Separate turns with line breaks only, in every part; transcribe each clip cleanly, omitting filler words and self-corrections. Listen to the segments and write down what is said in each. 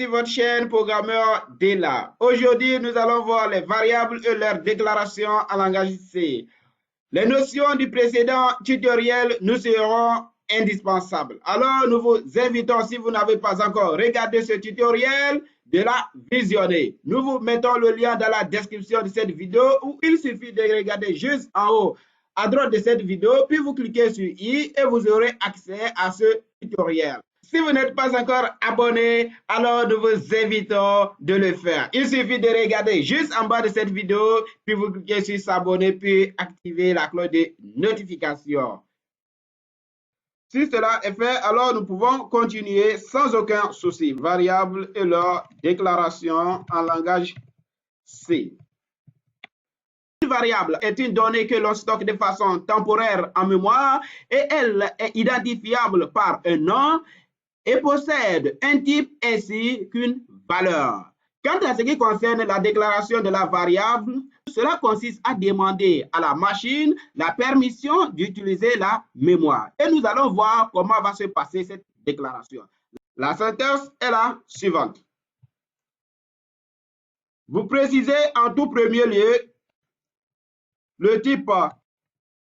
ici votre chaîne Programmeur Dela. Aujourd'hui, nous allons voir les variables et leurs déclarations en langage C. Les notions du précédent tutoriel nous seront indispensables. Alors, nous vous invitons, si vous n'avez pas encore regardé ce tutoriel, de la visionner. Nous vous mettons le lien dans la description de cette vidéo où il suffit de regarder juste en haut à droite de cette vidéo, puis vous cliquez sur I et vous aurez accès à ce tutoriel. Si vous n'êtes pas encore abonné, alors nous vous invitons de le faire. Il suffit de regarder juste en bas de cette vidéo, puis vous cliquez sur s'abonner, puis activer la cloche de notification. Si cela est fait, alors nous pouvons continuer sans aucun souci. Variables et leur déclaration en langage C. Une variable est une donnée que l'on stocke de façon temporaire en mémoire et elle est identifiable par un nom et possède un type ainsi qu'une valeur. Quant à ce qui concerne la déclaration de la variable, cela consiste à demander à la machine la permission d'utiliser la mémoire. Et nous allons voir comment va se passer cette déclaration. La syntaxe est la suivante. Vous précisez en tout premier lieu le type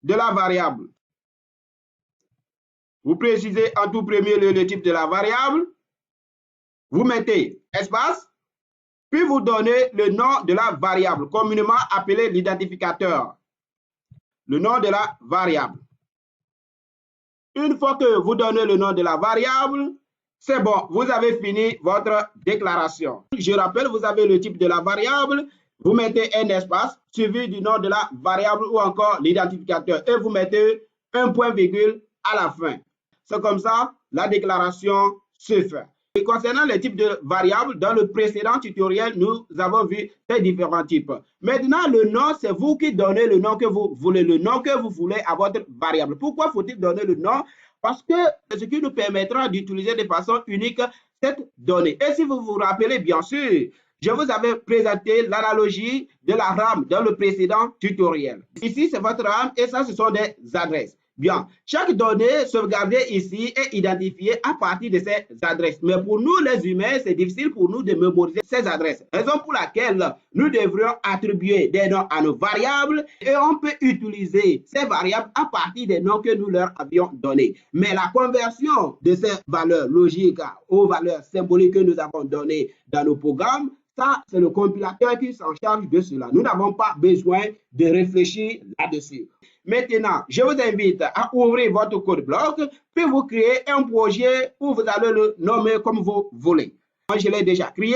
de la variable. Vous précisez en tout premier lieu le type de la variable. Vous mettez espace, puis vous donnez le nom de la variable, communément appelé l'identificateur. Le nom de la variable. Une fois que vous donnez le nom de la variable, c'est bon, vous avez fini votre déclaration. Je rappelle, vous avez le type de la variable, vous mettez un espace suivi du nom de la variable ou encore l'identificateur et vous mettez un point virgule à la fin. C'est comme ça, la déclaration se fait. Et concernant les types de variables, dans le précédent tutoriel, nous avons vu ces différents types. Maintenant, le nom, c'est vous qui donnez le nom que vous voulez, le nom que vous voulez à votre variable. Pourquoi faut-il donner le nom? Parce que c'est ce qui nous permettra d'utiliser de façon unique cette donnée. Et si vous vous rappelez, bien sûr, je vous avais présenté l'analogie de la RAM dans le précédent tutoriel. Ici, c'est votre RAM et ça, ce sont des adresses. Bien, chaque donnée sauvegardée ici est identifiée à partir de ces adresses. Mais pour nous, les humains, c'est difficile pour nous de mémoriser ces adresses. Raison pour laquelle nous devrions attribuer des noms à nos variables et on peut utiliser ces variables à partir des noms que nous leur avions donnés. Mais la conversion de ces valeurs logiques aux valeurs symboliques que nous avons données dans nos programmes, ça, c'est le compilateur qui s'en charge de cela. Nous n'avons pas besoin de réfléchir là-dessus. Maintenant, je vous invite à ouvrir votre code bloc, puis vous créez un projet où vous allez le nommer comme vous voulez. Moi, je l'ai déjà créé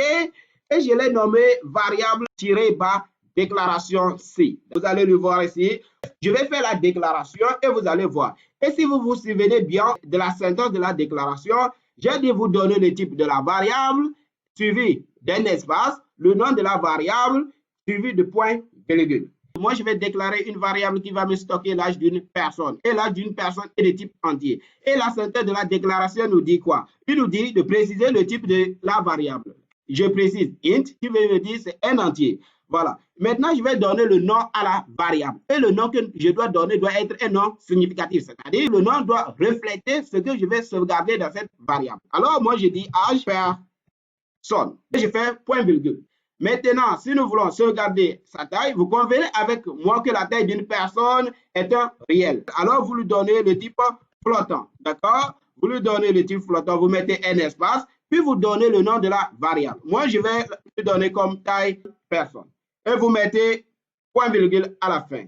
et je l'ai nommé variable-bas déclaration C. Vous allez le voir ici. Je vais faire la déclaration et vous allez voir. Et si vous vous souvenez bien de la syntaxe de la déclaration, j'ai dit vous donner le type de la variable, suivi d'un espace, le nom de la variable, suivi de point virgule. Moi, je vais déclarer une variable qui va me stocker l'âge d'une personne. Et l'âge d'une personne est de type entier. Et la syntaxe de la déclaration nous dit quoi? Il nous dit de préciser le type de la variable. Je précise int, qui veut me dire c'est un entier. Voilà. Maintenant, je vais donner le nom à la variable. Et le nom que je dois donner doit être un nom significatif. C'est-à-dire, le nom doit refléter ce que je vais sauvegarder dans cette variable. Alors, moi, je dis âge personne. Et je fais point virgule. Maintenant, si nous voulons sauvegarder sa taille, vous convenez avec moi que la taille d'une personne est un réel. Alors, vous lui donnez le type flottant. D'accord? Vous lui donnez le type flottant, vous mettez un espace, puis vous donnez le nom de la variable. Moi, je vais lui donner comme taille personne. Et vous mettez point virgule à la fin.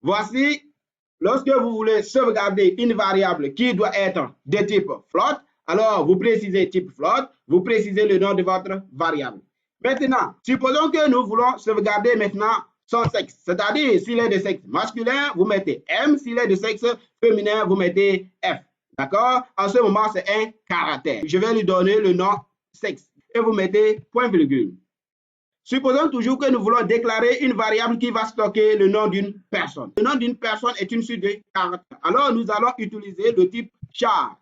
Voici, lorsque vous voulez sauvegarder une variable qui doit être de type float, alors vous précisez type float, vous précisez le nom de votre variable. Maintenant, supposons que nous voulons sauvegarder maintenant son sexe. C'est-à-dire, s'il est de sexe masculin, vous mettez M. S'il est de sexe féminin, vous mettez F. D'accord? En ce moment, c'est un caractère. Je vais lui donner le nom sexe. Et vous mettez point virgule. Supposons toujours que nous voulons déclarer une variable qui va stocker le nom d'une personne. Le nom d'une personne est une suite de caractères. Alors, nous allons utiliser le type char,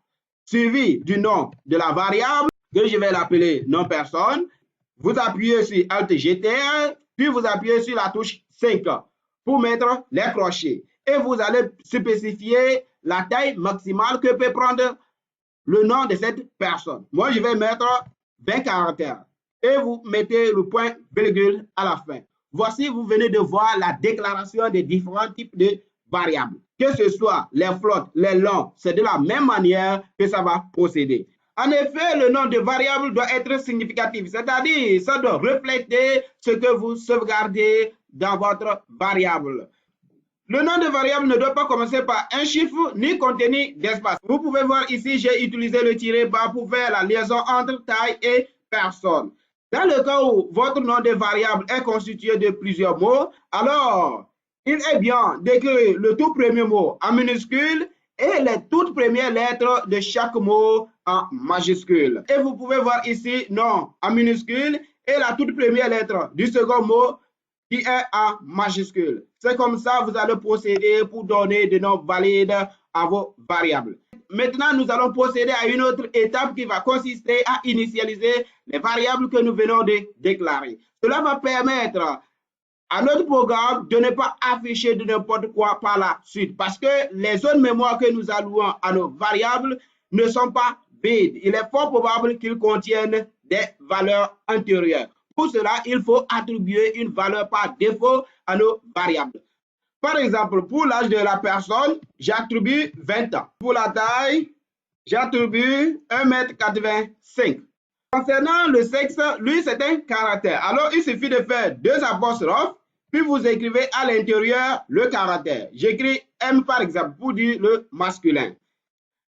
suivi du nom de la variable, que je vais l'appeler nom personne. Vous appuyez sur Alt GTR, puis vous appuyez sur la touche 5 pour mettre les crochets. Et vous allez spécifier la taille maximale que peut prendre le nom de cette personne. Moi, je vais mettre 20 caractères et vous mettez le point virgule à la fin. Voici, vous venez de voir la déclaration des différents types de variables. Que ce soit les flottes, les longs, c'est de la même manière que ça va procéder. En effet, le nom de variable doit être significatif, c'est-à-dire ça doit refléter ce que vous sauvegardez dans votre variable. Le nom de variable ne doit pas commencer par un chiffre ni contenir d'espace. Vous pouvez voir ici, j'ai utilisé le tiret bas pour faire la liaison entre taille et personne. Dans le cas où votre nom de variable est constitué de plusieurs mots, alors il est bien d'écrire le tout premier mot en minuscule et les toutes premières lettres de chaque mot en majuscule. Et vous pouvez voir ici nom en minuscule et la toute première lettre du second mot qui est en majuscule. C'est comme ça que vous allez procéder pour donner des noms valides à vos variables. Maintenant, nous allons procéder à une autre étape qui va consister à initialiser les variables que nous venons de déclarer. Cela va permettre à notre programme de ne pas afficher de n'importe quoi par la suite parce que les zones mémoire que nous allouons à nos variables ne sont pas vides. Il est fort probable qu'ils contiennent des valeurs antérieures. Pour cela, il faut attribuer une valeur par défaut à nos variables. Par exemple, pour l'âge de la personne, j'attribue 20 ans. Pour la taille, j'attribue 1,85 m. Concernant le sexe, lui, c'est un caractère. Alors, il suffit de faire 2 apostrophes, puis vous écrivez à l'intérieur le caractère. J'écris M, par exemple, pour dire le masculin.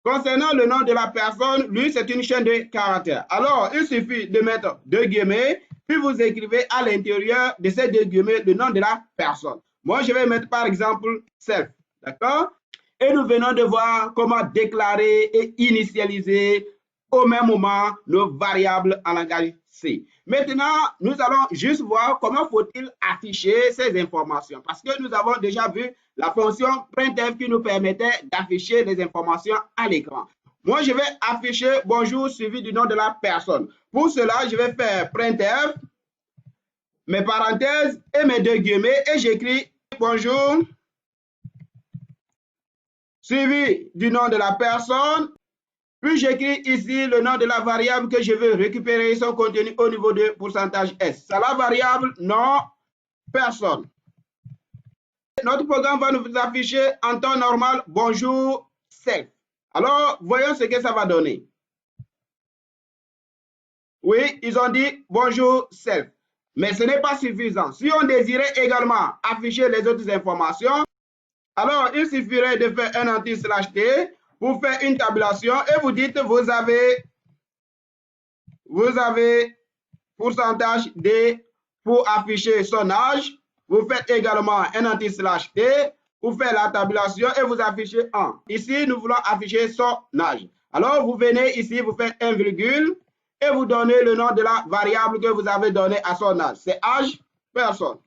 Concernant le nom de la personne, lui, c'est une chaîne de caractères. Alors, il suffit de mettre 2 guillemets, puis vous écrivez à l'intérieur de ces 2 guillemets le nom de la personne. Moi, je vais mettre par exemple self. D'accord? Et nous venons de voir comment déclarer et initialiser au même moment nos variables en langage C. Maintenant, nous allons juste voir comment faut-il afficher ces informations. Parce que nous avons déjà vu la fonction printf qui nous permettait d'afficher les informations à l'écran. Moi, je vais afficher bonjour suivi du nom de la personne. Pour cela, je vais faire printf, mes parenthèses et mes 2 guillemets et j'écris bonjour suivi du nom de la personne. Puis j'écris ici le nom de la variable que je veux récupérer son contenu au niveau de pourcentage S. C'est la variable nom personne. Notre programme va nous afficher en temps normal bonjour self. Alors, voyons ce que ça va donner. Oui, ils ont dit bonjour self. Mais ce n'est pas suffisant. Si on désirait également afficher les autres informations, alors il suffirait de faire un anti/t pour faire une tabulation et vous dites vous avez pourcentage D pour afficher son âge. Vous faites également un anti/t pour faire la tabulation et vous affichez 1. Ici, nous voulons afficher son âge. Alors, vous venez ici, vous faites un virgule et vous donnez le nom de la variable que vous avez donné à son âge. C'est âge, personne.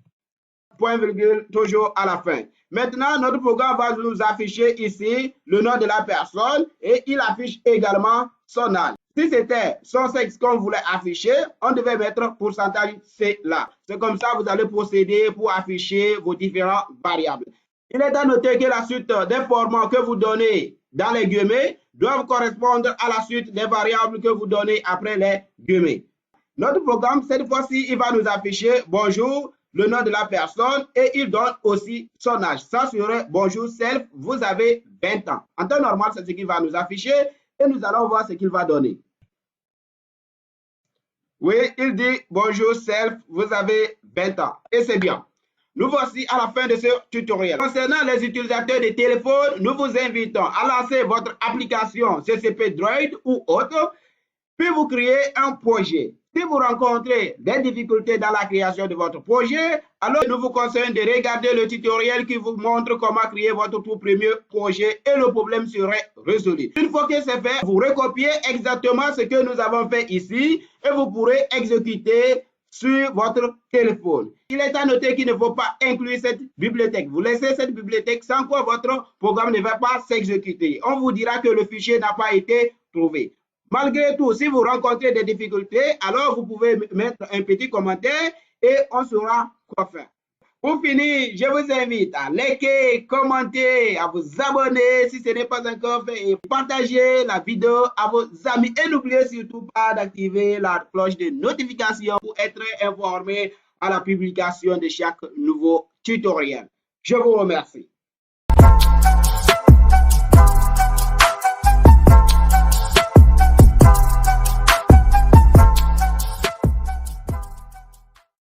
Point virgule, toujours à la fin. Maintenant, notre programme va nous afficher ici le nom de la personne et il affiche également son âge. Si c'était son sexe qu'on voulait afficher, on devait mettre pourcentage C là. C'est comme ça que vous allez procéder pour afficher vos différentes variables. Il est à noter que la suite des formats que vous donnez dans les guillemets doivent correspondre à la suite des variables que vous donnez après les guillemets. Notre programme, cette fois-ci, il va nous afficher bonjour, le nom de la personne et il donne aussi son âge. Ça serait bonjour self, vous avez 20 ans. En temps normal, c'est ce qu'il va nous afficher et nous allons voir ce qu'il va donner. Oui, il dit bonjour self, vous avez 20 ans et c'est bien. Nous voici à la fin de ce tutoriel. Concernant les utilisateurs de téléphone, nous vous invitons à lancer votre application CCP Droid ou autre, puis vous créez un projet. Si vous rencontrez des difficultés dans la création de votre projet, alors nous vous conseillons de regarder le tutoriel qui vous montre comment créer votre tout premier projet et le problème serait résolu. Une fois que c'est fait, vous recopiez exactement ce que nous avons fait ici et vous pourrez exécuter sur votre téléphone. Il est à noter qu'il ne faut pas inclure cette bibliothèque. Vous laissez cette bibliothèque sans quoi votre programme ne va pas s'exécuter. On vous dira que le fichier n'a pas été trouvé. Malgré tout, si vous rencontrez des difficultés, alors vous pouvez mettre un petit commentaire et on saura quoi faire. Pour finir, je vous invite à liker, commenter, à vous abonner si ce n'est pas encore fait et partager la vidéo à vos amis. Et n'oubliez surtout pas d'activer la cloche de notification pour être informé à la publication de chaque nouveau tutoriel. Je vous remercie.